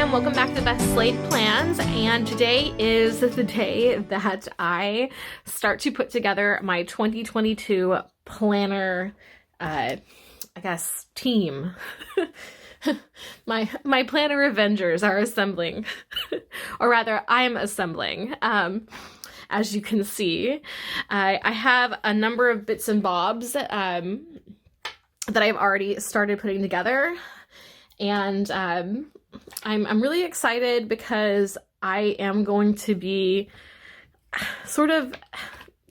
everyone, welcome back to Best Laid Plans, and today is the day that I start to put together my 2022 planner, I guess, team. My planner Avengers are assembling, or rather, I'm assembling. As you can see, I have a number of bits and bobs that I've already started putting together, and I'm really excited because I am going to be sort of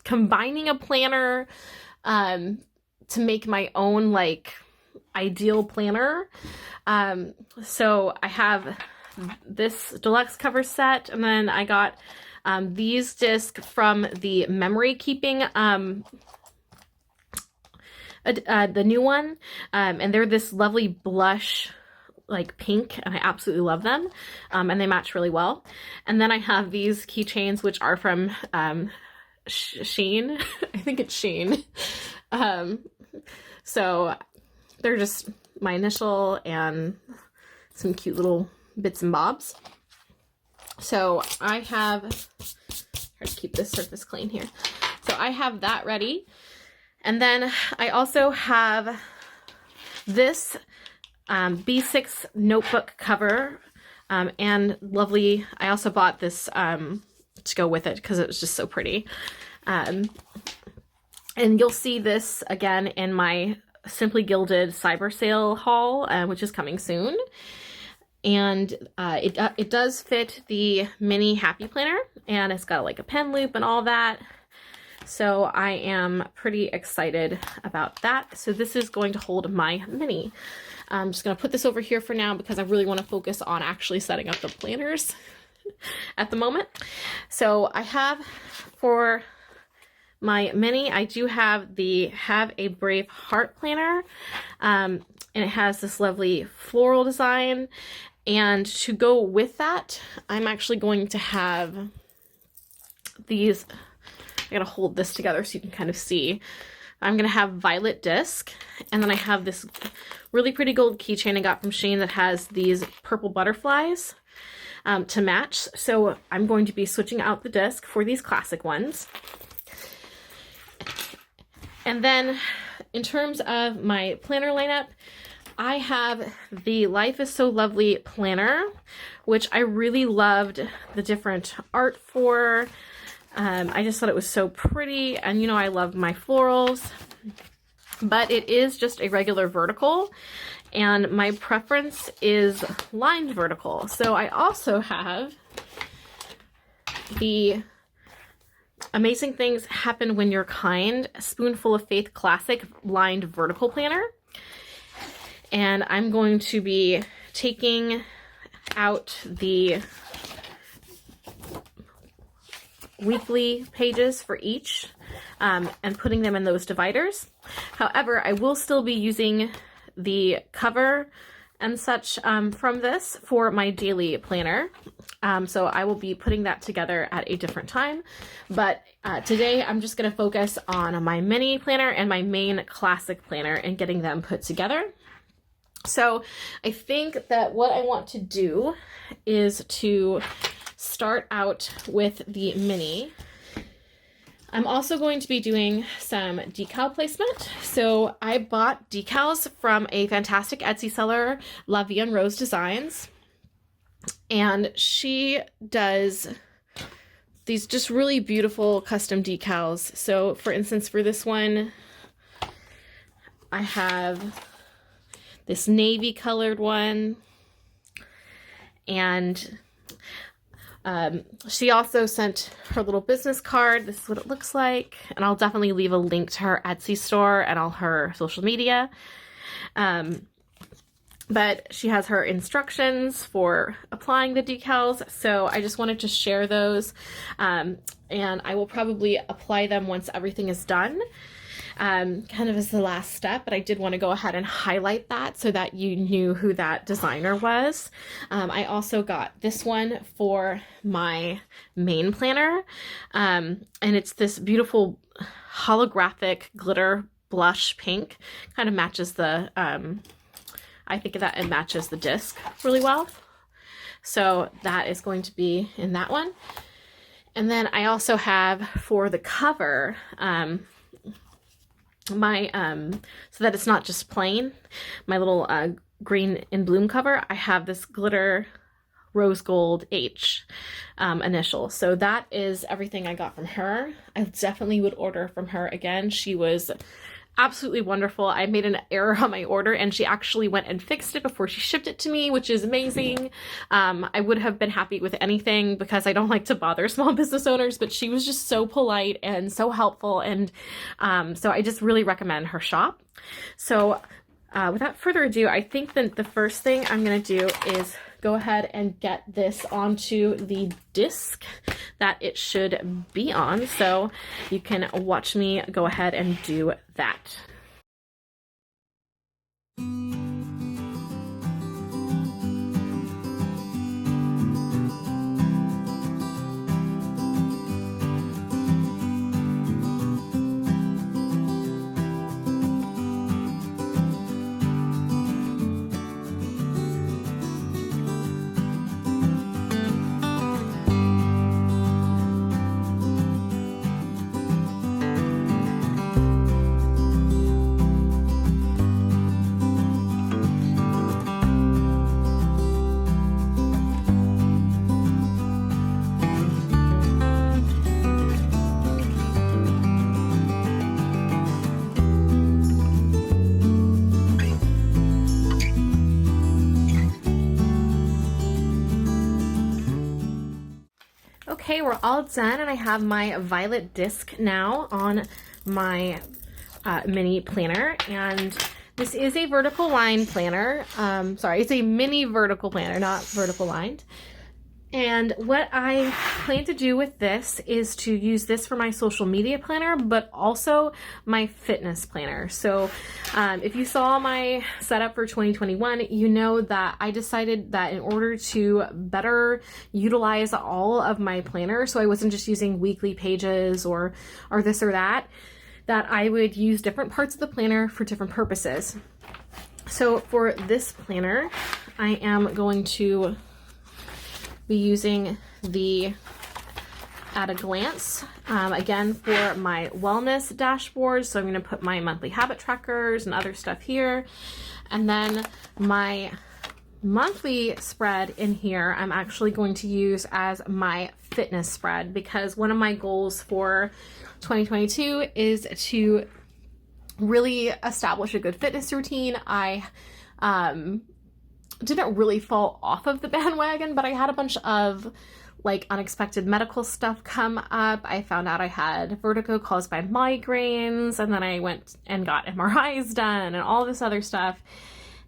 combining a planner to make my own like ideal planner. So I have this Deluxe cover set, and then I got these discs from the memory keeping the new one, and they're this lovely blush like pink, and I absolutely love them, and they match really well. And then I have these keychains, which are from Shein. I think it's Shein. So they're just my initial and some cute little bits and bobs. So I have, try to keep this surface clean here. So I have that ready. And then I also have this B6 notebook cover, and lovely, I also bought this to go with it because it was just so pretty. And you'll see this again in my Simply Gilded cyber sale haul, which is coming soon. And it does fit the mini happy planner, and it's got like a pen loop and all that. So I am pretty excited about that. So this is going to hold my mini. I'm just going to put this over here for now because I really want to focus on actually setting up the planners at the moment. So I have, for my mini, I do have the Have a Brave Heart planner, and it has this lovely floral design. And to go with that, I'm actually going to have these, I gotta hold this together so you can kind of see. I'm gonna have violet disc, and then I have this really pretty gold keychain I got from Shein that has these purple butterflies to match. So I'm going to be switching out the disc for these classic ones. And then in terms of my planner lineup, I have the Life is So Lovely planner, which I really loved the different art for. I just thought it was so pretty, and you know I love my florals, but it is just a regular vertical, and my preference is lined vertical. So I also have the Amazing Things Happen When You're Kind Spoonful of Faith Classic lined vertical planner, and I'm going to be taking out the weekly pages for each and putting them in those dividers. However, I will still be using the cover and such from this for my daily planner. So I will be putting that together at a different time. But today I'm just going to focus on my mini planner and my main classic planner and getting them put together. So I think that what I want to do is to start out with the mini. I'm also going to be doing some decal placement. So I bought decals from a fantastic Etsy seller, La Vie en Rose Designs, and she does these just really beautiful custom decals. So for instance, for this one, I have this navy colored one, and she also sent her little business card. This is what it looks like, and I'll definitely leave a link to her Etsy store and all her social media. But she has her instructions for applying the decals, so I just wanted to share those, and I will probably apply them once everything is done. Kind of as the last step, but I did want to go ahead and highlight that so that you knew who that designer was. I also got this one for my main planner, and it's this beautiful holographic glitter blush pink. Kind of matches the, I think that it matches the disc really well. So that is going to be in that one. And then I also have for the cover, my, so that it's not just plain, my little green in bloom cover, I have this glitter rose gold H initial. So that is everything I got from her. I definitely would order from her again. She was absolutely wonderful. I made an error on my order and she actually went and fixed it before she shipped it to me, which is amazing. I would have been happy with anything because I don't like to bother small business owners, but she was just so polite and so helpful. And so I just really recommend her shop. So without further ado, I think that the first thing I'm going to do is go ahead and get this onto the disc that it should be on. So you can watch me go ahead and do that. Okay, we're all done and I have my violet disc now on my mini planner, and this is a vertical line planner. Sorry, it's a mini vertical planner, not vertical lined. And what I plan to do with this is to use this for my social media planner, but also my fitness planner. So if you saw my setup for 2021, you know that I decided that in order to better utilize all of my planner, so I wasn't just using weekly pages or this or that I would use different parts of the planner for different purposes. So for this planner, I am going to be using the At a Glance, again for my wellness dashboard. So I'm going to put my monthly habit trackers and other stuff here. And then my monthly spread in here, I'm actually going to use as my fitness spread, because one of my goals for 2022 is to really establish a good fitness routine. I didn't really fall off of the bandwagon, but I had a bunch of like unexpected medical stuff come up. I found out I had vertigo caused by migraines, and then I went and got MRIs done and all this other stuff.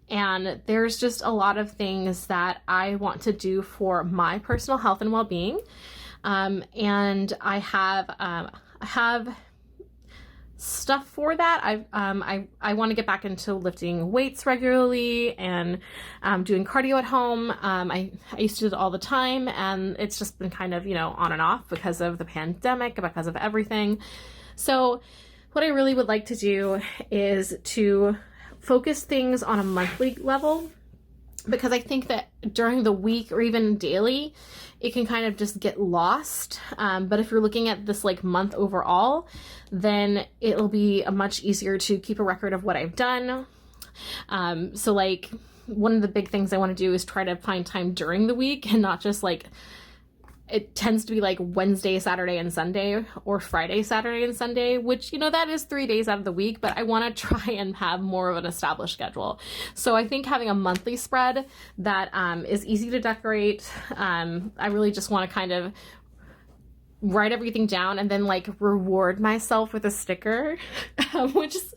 And there's just a lot of things that I want to do for my personal health and well-being. And I have stuff for that. I want to get back into lifting weights regularly and doing cardio at home. I used to do it all the time, and it's just been kind of, on and off because of the pandemic, because of everything. So what I really would like to do is to focus things on a monthly level, because I think that during the week or even daily, it can kind of just get lost. But if you're looking at this like month overall, then it'll be much easier to keep a record of what I've done. So like one of the big things I want to do is try to find time during the week, and not just like, it tends to be like Wednesday, Saturday, and Sunday, or Friday, Saturday, and Sunday, which, that is 3 days out of the week, but I want to try and have more of an established schedule. So I think having a monthly spread that is easy to decorate, I really just want to kind of write everything down and then like reward myself with a sticker, which is,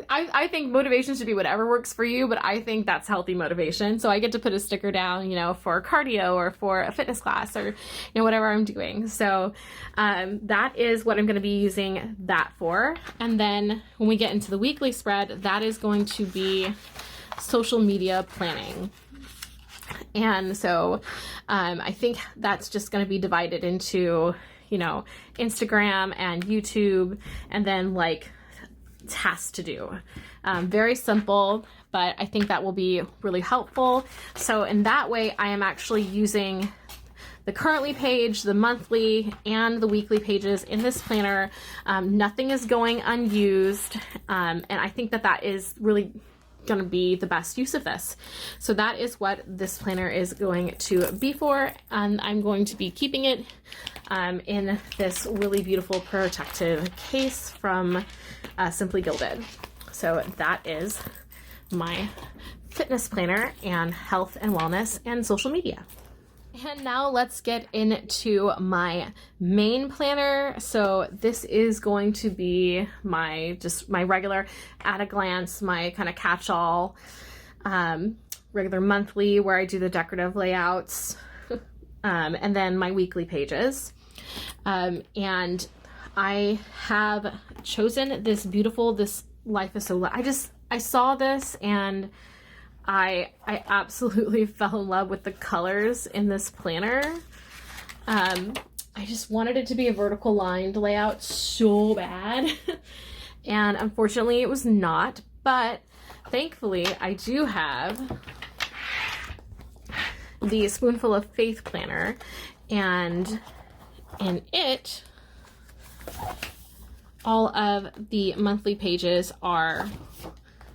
I think motivation should be whatever works for you, but I think that's healthy motivation. So I get to put a sticker down, for cardio or for a fitness class or, whatever I'm doing. So that is what I'm going to be using that for. And then when we get into the weekly spread, that is going to be social media planning. And so I think that's just going to be divided into, Instagram and YouTube, and then like tasks to do. Very simple, but I think that will be really helpful. So in that way, I am actually using the currently page, the monthly, and the weekly pages in this planner. Nothing is going unused, and I think that that is really going to be the best use of this. So that is what this planner is going to be for, and I'm going to be keeping it in this really beautiful protective case from Simply Gilded. So that is my fitness planner and health and wellness and social media. And now let's get into my main planner. So this is going to be my regular at a glance, my kind of catch-all regular monthly where I do the decorative layouts, and then my weekly pages. And I have chosen this beautiful, this Life is So, I saw this and I absolutely fell in love with the colors in this planner. I just wanted it to be a vertical lined layout so bad. And unfortunately it was not, but thankfully I do have the Spoonful of Faith planner, and in it, all of the monthly pages are,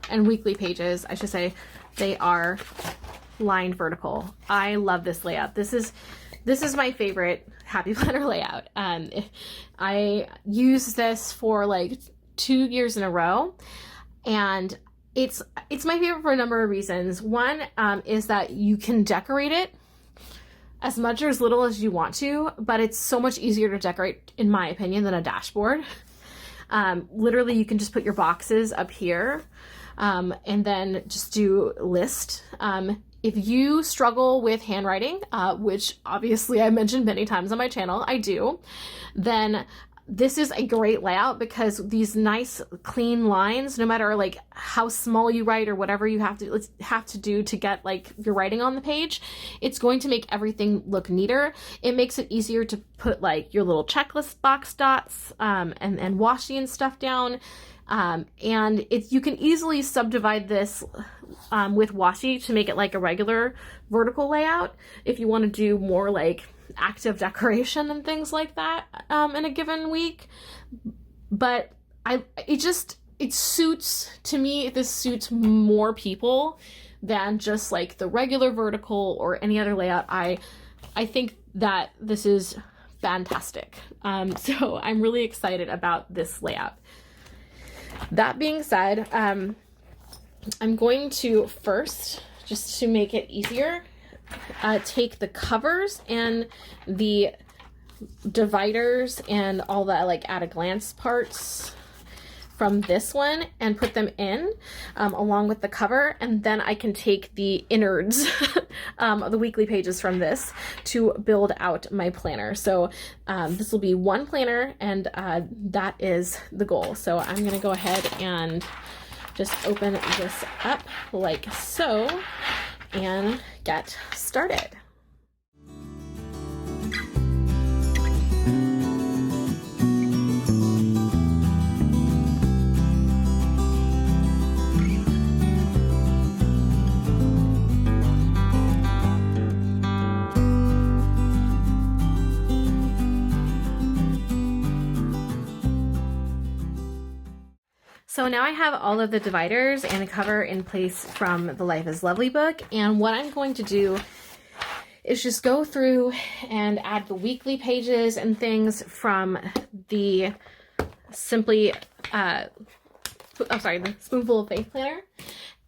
and weekly pages, I should say, they are lined vertical. I love this layout. This is my favorite Happy Planner layout. I use this for like 2 years in a row, and it's my favorite for a number of reasons. One is that you can decorate it as much or as little as you want to, but it's so much easier to decorate, in my opinion, than a dashboard. Literally, you can just put your boxes up here, and then just do list. If you struggle with handwriting, which obviously I mentioned many times on my channel, I do, then this is a great layout because these nice clean lines, no matter like how small you write or whatever you have to do to get like your writing on the page, it's going to make everything look neater. It makes it easier to put like your little checklist box dots and washi and stuff down. And you can easily subdivide this with washi to make it like a regular vertical layout if you want to do more like active decoration and things like that in a given week. But it suits, to me, this suits more people than just like the regular vertical or any other layout. I think that this is fantastic. So I'm really excited about this layout. That being said, I'm going to first, just to make it easier, take the covers and the dividers and all the like at a glance parts from this one and put them in along with the cover, and then I can take the innards of the weekly pages from this to build out my planner. So this will be one planner, and that is the goal. So I'm gonna go ahead and just open this up like so and get started. So now I have all of the dividers and the cover in place from the Life is Lovely book, and what I'm going to do is just go through and add the weekly pages and things from the the Spoonful of Faith planner.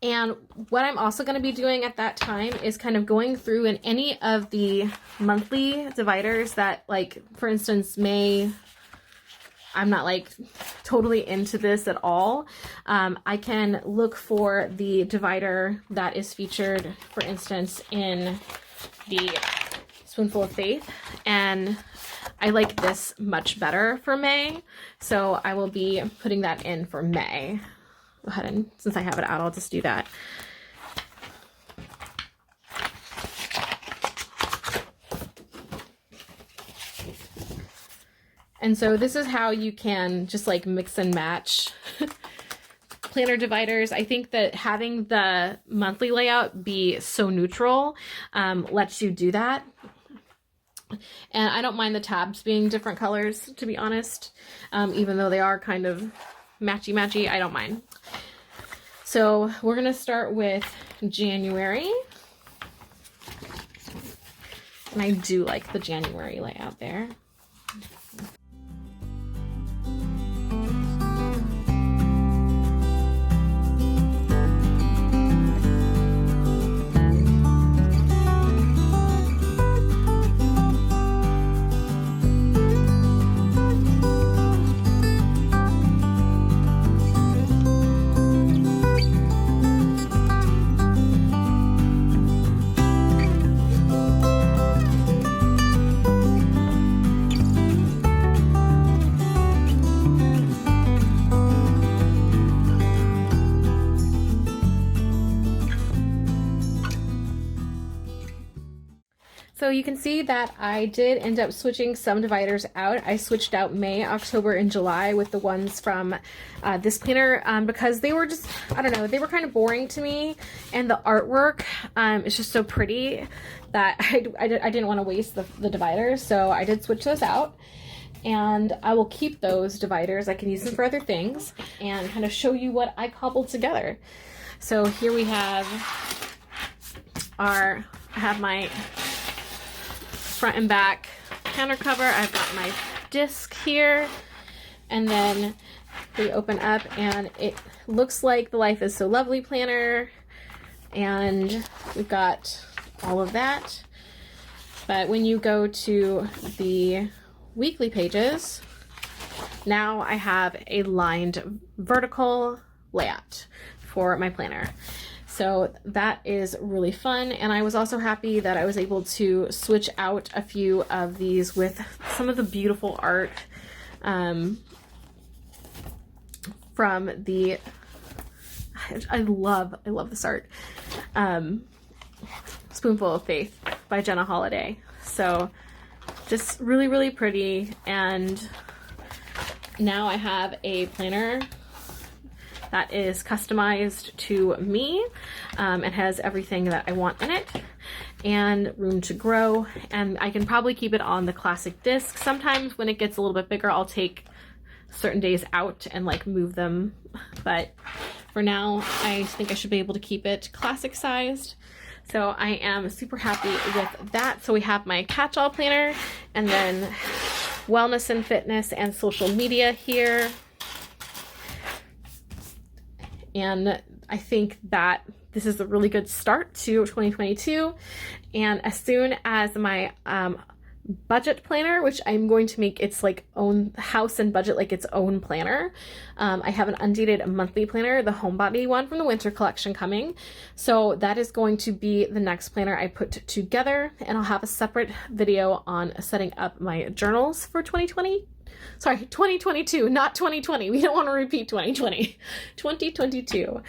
And what I'm also going to be doing at that time is kind of going through in any of the monthly dividers that, like, for instance, I'm not like totally into this at all. I can look for the divider that is featured, for instance, in the Spoonful of Faith, and I like this much better for May, so I will be putting that in for May. Go ahead, and since I have it out, I'll just do that. And so this is how you can just like mix and match planner dividers. I think that having the monthly layout be so neutral lets you do that. And I don't mind the tabs being different colors, to be honest. Even though they are kind of matchy-matchy, I don't mind. So we're going to start with January. And I do like the January layout there. So you can see that I did end up switching some dividers out. I switched out May, October, and July with the ones from this planner because they were just, I don't know, they were kind of boring to me. And the artwork is just so pretty that I didn't want to waste the dividers. So I did switch those out. And I will keep those dividers. I can use them for other things and kind of show you what I cobbled together. So here we have I have my front and back counter cover. I've got my disc here, and then we open up and it looks like the Life is So Lovely planner, and we've got all of that. But when you go to the weekly pages, now I have a lined vertical layout for my planner. So that is really fun, and I was also happy that I was able to switch out a few of these with some of the beautiful art from the, I love this art, Spoonful of Faith by Jenna Holiday. So just really, really pretty, and now I have a planner that is customized to me and has everything that I want in it and room to grow, and I can probably keep it on the classic disc. Sometimes when it gets a little bit bigger, I'll take certain days out and like move them, but for now I think I should be able to keep it classic sized. So I am super happy with that. So we have my catch-all planner, and then wellness and fitness and social media here. And I think that this is a really good start to 2022. And as soon as my budget planner, which I'm going to make its like own house and budget, like its own planner. I have an Undated monthly planner, the Homebody one from the winter collection coming. So that is going to be the next planner I put together, and I'll have a separate video on setting up my journals for 2020. Sorry, 2022, not 2020. We don't want to repeat 2020. 2022.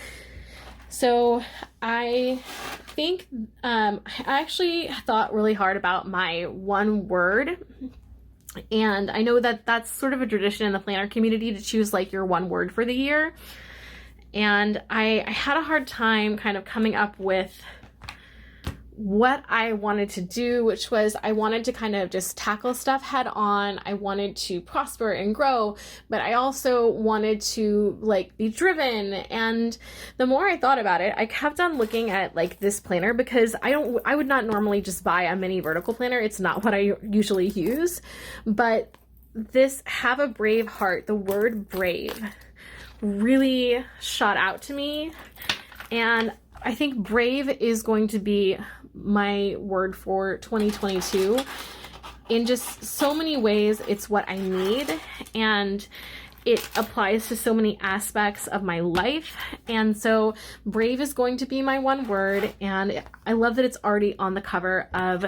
So I think I actually thought really hard about my one word, and I know that that's sort of a tradition in the planner community to choose like your one word for the year, and I had a hard time kind of coming up with what I wanted to do, which was I wanted to kind of just tackle stuff head on. I wanted to prosper and grow, but I also wanted to like be driven. And the more I thought about it, I kept on looking at like this planner, because I would not normally just buy a mini vertical planner. It's not what I usually use, but this Have a Brave Heart, the word brave really shot out to me. And I think brave is going to be my word for 2022. In just so many ways, it's what I need, and it applies to so many aspects of my life. And so brave is going to be my one word, and I love that it's already on the cover of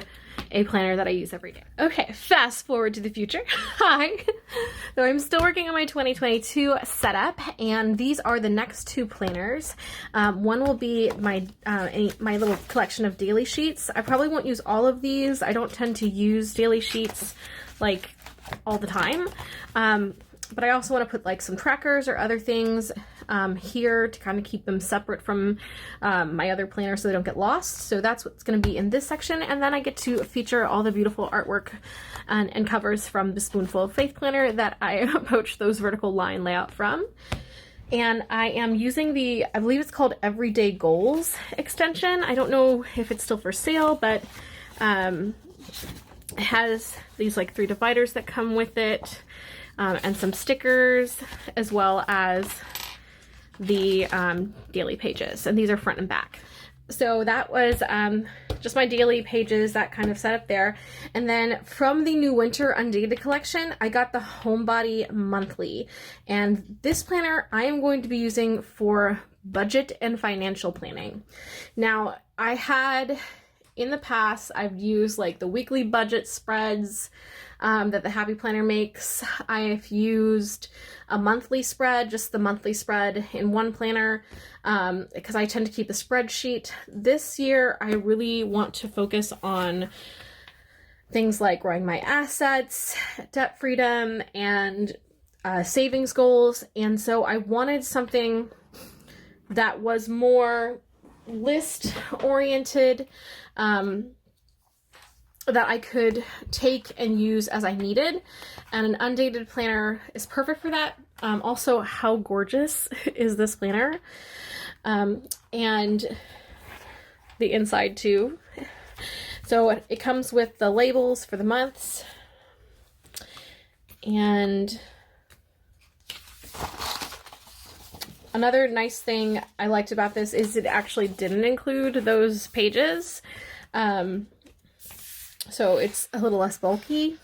a planner that I use every day. Okay, fast forward to the future. Hi. So I'm still working on my 2022 setup, and these are the next two planners. One will be my my little collection of daily sheets. I probably won't use all of these. I don't tend to use daily sheets like all the time. But I also want to put like some trackers or other things here to kind of keep them separate from my other planner so they don't get lost. So that's what's going to be in this section. And then I get to feature all the beautiful artwork and covers from the Spoonful of Faith planner that I poached those vertical line layout from. And I am using the, I believe it's called Everyday Goals extension. I don't know if it's still for sale, but it has these like 3 dividers that come with it, and some stickers, as well as the daily pages. And these are front and back. So that was just my daily pages, that kind of setup there. And then from the new winter Undated collection, I got the Homebody monthly. And this planner I am going to be using for budget and financial planning. Now, I had in the past, I've used like the weekly budget spreads that the Happy Planner makes. I've used a monthly spread, just the monthly spread in one planner, because I tend to keep a spreadsheet. This year, I really want to focus on things like growing my assets, debt freedom, and savings goals. And so I wanted something that was more list oriented, that I could take and use as I needed, and an Undated planner is perfect for that. Also, how gorgeous is this planner? And the inside too. So it comes with the labels for the months, and another nice thing I liked about this is it actually didn't include those pages. So it's a little less bulky.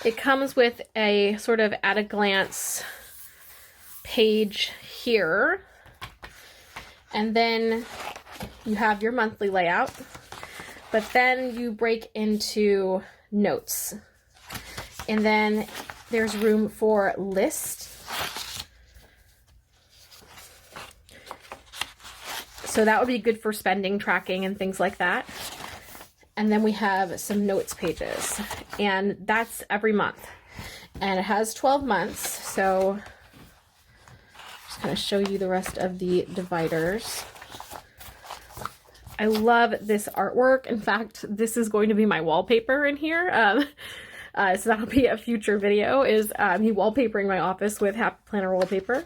It comes with a sort of at a glance page here. And then you have your monthly layout, but then you break into notes. And then there's room for list. So that would be good for spending, tracking, and things like that. And then we have some notes pages, and that's every month. And it has 12 months, so just kind of show you the rest of the dividers. I love this artwork. In fact, this is going to be my wallpaper in here. So that'll be a future video, is me wallpapering my office with Happy Planner wallpaper.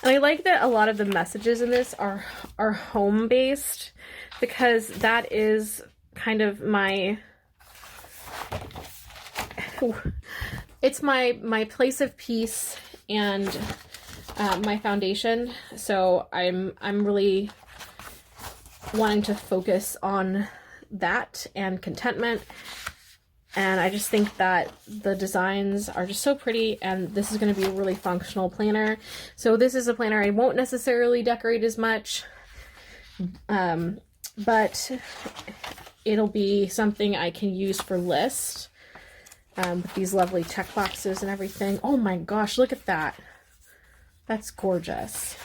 And I like that a lot of the messages in this are home-based, because that is kind of my, it's my place of peace and my foundation. So I'm really wanting to focus on that and contentment. And I just think that the designs are just so pretty, and this is going to be a really functional planner. So this is a planner I won't necessarily decorate as much, but it'll be something I can use for lists, with these lovely check boxes and everything. Oh my gosh, look at that. That's gorgeous.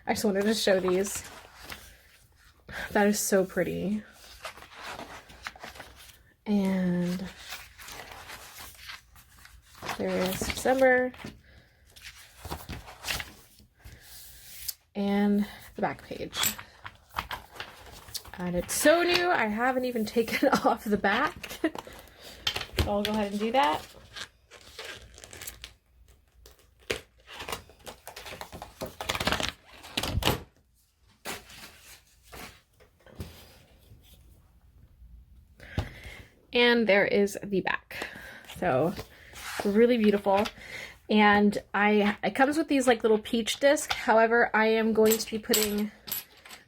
I just wanted to show these. That is so pretty. And there is December. And the back page. And it's so new, I haven't even taken it off the back. So I'll go ahead and do that. And there is the back. So really beautiful. And it comes with these like little peach disc. However, I am going to be putting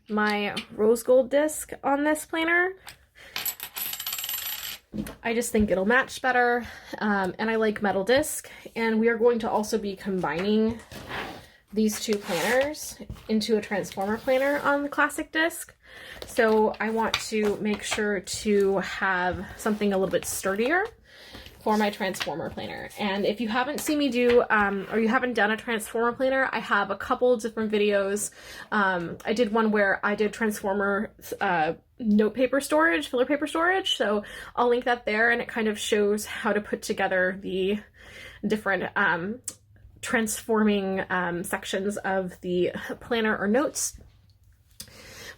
my rose gold disc on this planner. I just think it'll match better. And I like metal disc. And we are going to also be combining these two planners into a transformer planner on the classic disc. So I want to make sure to have something a little bit sturdier for my transformer planner. And if you haven't seen me do, or you haven't done a transformer planner, I have a couple different videos. I did one where I did transformer note paper storage, filler paper storage. So I'll link that there, and it kind of shows how to put together the different transforming sections of the planner or notes.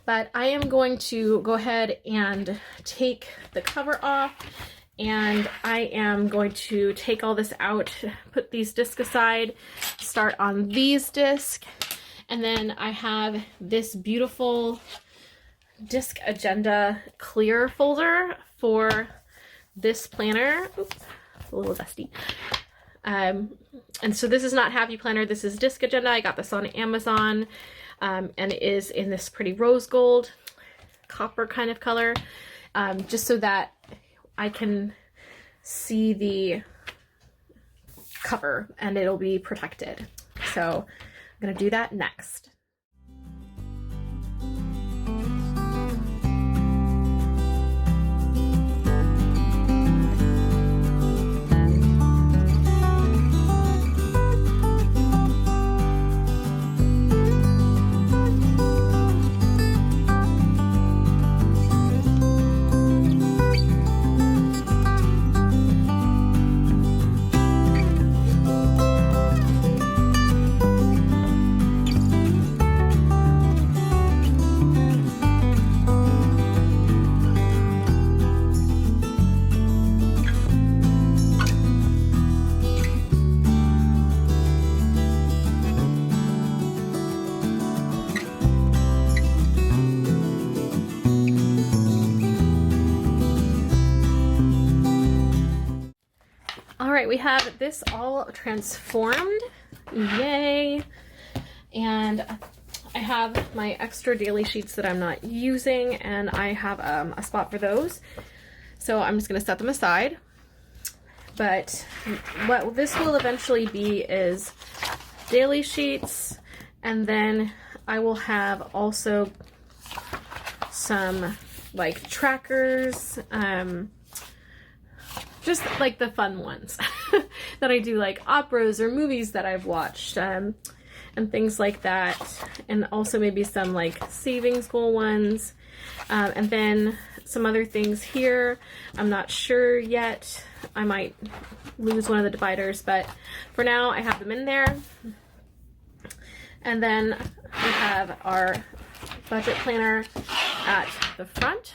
But I am going to go ahead and take the cover off, and I am going to take all this out, put these discs aside, start on these discs, and then I have this beautiful disc agenda clear folder for this planner. Oops, a little dusty. And so this is not Happy Planner, this is Disc Agenda. I got this on Amazon, and it is in this pretty rose gold, copper kind of color, just so that I can see the cover and it'll be protected. So I'm gonna do that next. Alright, we have this all transformed. Yay! And I have my extra daily sheets that I'm not using, and I have a spot for those. So I'm just going to set them aside. But what this will eventually be is daily sheets, and then I will have also some like trackers, just like the fun ones that I do, like operas or movies that I've watched, and things like that, and also maybe some like savings goal ones, and then some other things here. I'm not sure yet. I might lose one of the dividers, but for now I have them in there. And then we have our budget planner at the front.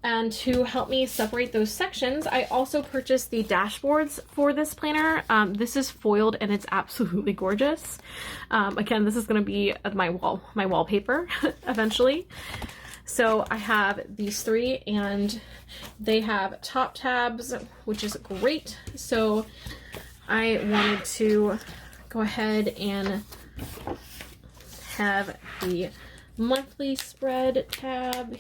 And to help me separate those sections, I also purchased the dashboards for this planner. This is foiled and it's absolutely gorgeous. Again, this is going to be my wallpaper eventually. So I have these three, and they have top tabs, which is great. So I wanted to go ahead and have the monthly spread tab.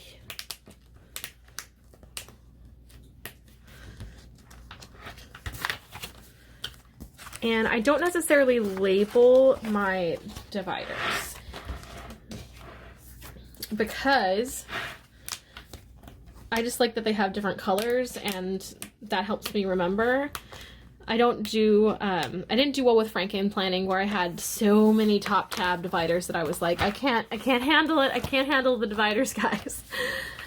And I don't necessarily label my dividers because I just like that they have different colors, and that helps me remember. I didn't do well with Franken planning, where I had so many top tab dividers that I was like, I can't handle it. I can't handle the dividers, guys.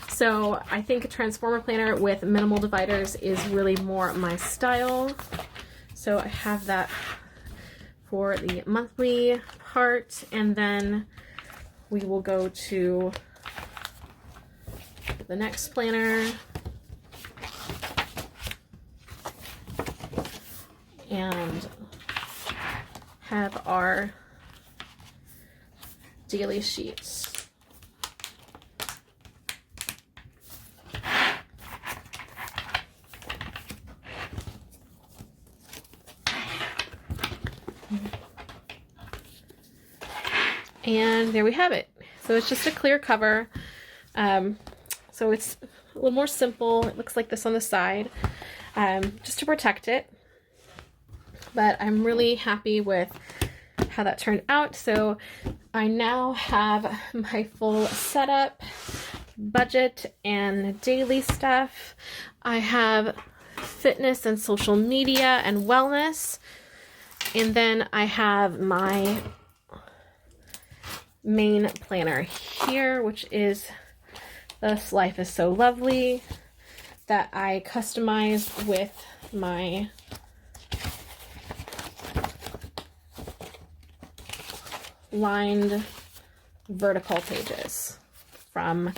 So I think a transformer planner with minimal dividers is really more my style. So I have that for the monthly part, and then we will go to the next planner and have our daily sheets. And there we have it. So it's just a clear cover. So it's a little more simple. It looks like this on the side, just to protect it. But I'm really happy with how that turned out. So I now have my full setup, budget and daily stuff. I have fitness and social media and wellness. And then I have my main planner here, which is This Life is So Lovely that I customized with my lined vertical pages from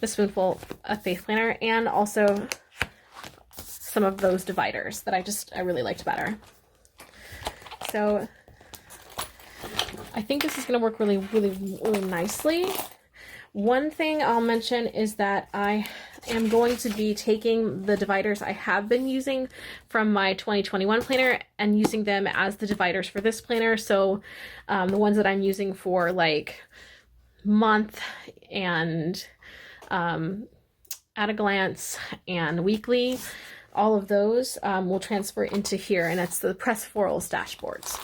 the Spoonful Faith Planner, and also some of those dividers that I really liked better. So I think this is going to work really nicely. One thing I'll mention is that I am going to be taking the dividers I have been using from my 2021 planner and using them as the dividers for this planner. So the ones that I'm using for like month and at a glance and weekly, all of those will transfer into here, and it's the Press Florals dashboards.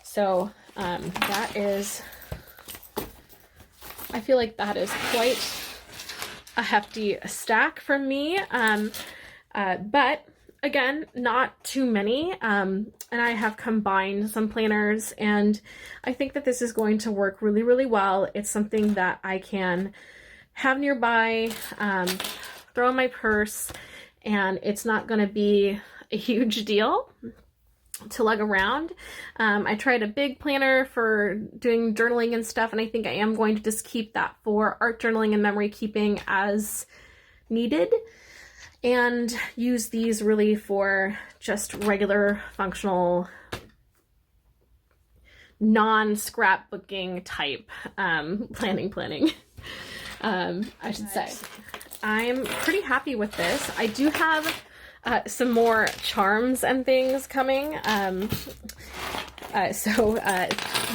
So that is, I feel like that is quite a hefty stack from me, but again, not too many, and I have combined some planners, and I think that this is going to work really well. It's something that I can have nearby, throw in my purse, and it's not going to be a huge deal to lug around. I tried a big planner for doing journaling and stuff, and I think I am going to just keep that for art journaling and memory keeping as needed, and use these really for just regular functional non-scrapbooking type planning. I should say. I'm pretty happy with this. I do have some more charms and things coming. So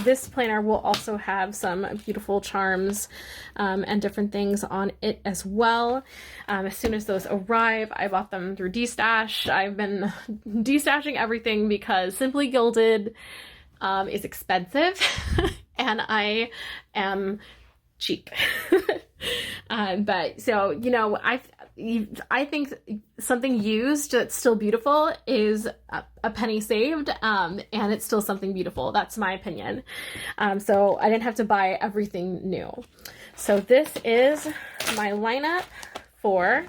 this planner will also have some beautiful charms and different things on it as well. As soon as those arrive, I bought them through Destash. I've been destashing everything because Simply Gilded is expensive and I am cheap. But so, you know, I think something used that's still beautiful is a penny saved, and it's still something beautiful. That's my opinion. So I didn't have to buy everything new. So this is my lineup for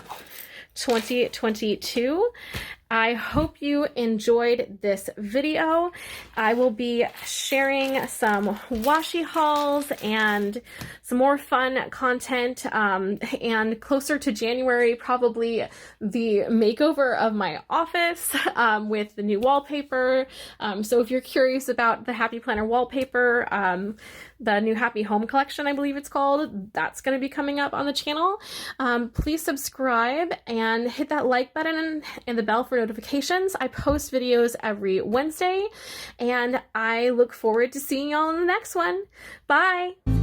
2022. I hope you enjoyed this video. I will be sharing some washi hauls and some more fun content, and closer to January, probably the makeover of my office with the new wallpaper. So if you're curious about the Happy Planner wallpaper, the new Happy Home collection, I believe it's called, that's going to be coming up on the channel. Please subscribe and hit that like button and the bell for notifications. I post videos every Wednesday, and I look forward to seeing y'all in the next one. Bye!